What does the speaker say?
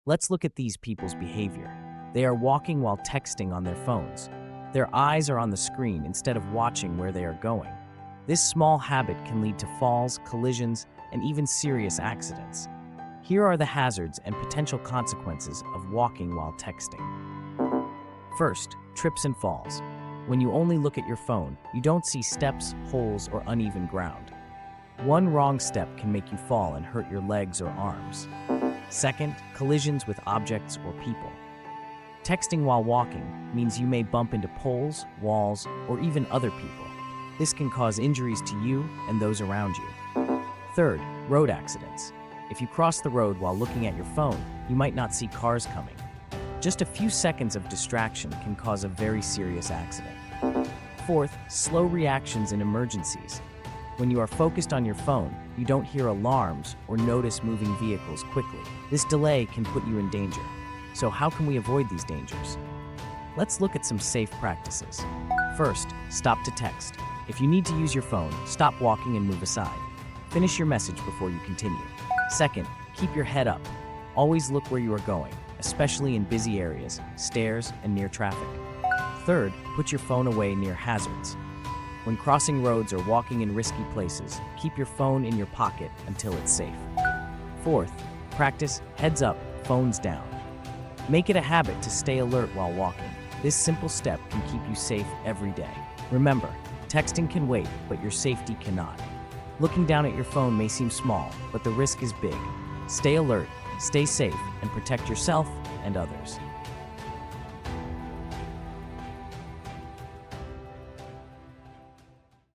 Let's look at these people's behavior. They are walking while texting on their phones. Their eyes are on the screen instead of watching where they are going. This small habit can lead to falls, collisions, and even serious accidents. Here are the hazards and potential consequences of walking while texting. First, trips and falls. When you only look at your phone, you don't see steps, holes, or uneven ground. One wrong step can make you fall and hurt your legs or arms. Second, collisions with objects or people. Texting while walking means you may bump into poles, walls, or even other people. This can cause injuries to you and those around you. Third, road accidents. If you cross the road while looking at your phone, you might not see cars coming. Just a few seconds of distraction can cause a very serious accident. Fourth, slow reactions in emergencies. When you are focused on your phone, you don't hear alarms or notice moving vehicles quickly. This delay can put you in danger. So how can we avoid these dangers? Let's look at some safe practices. First, stop to text. If you need to use your phone, stop walking and move aside. Finish your message before you continue. Second, keep your head up. Always look where you are going, especially in busy areas, stairs, and near traffic. Third, put your phone away near hazards. When crossing roads or walking in risky places, keep your phone in your pocket until it's safe. Fourth, practice heads up, phones down. Make it a habit to stay alert while walking. This simple step can keep you safe every day. Remember, texting can wait, but your safety cannot. Looking down at your phone may seem small, but the risk is big. Stay alert, stay safe, and protect yourself and others.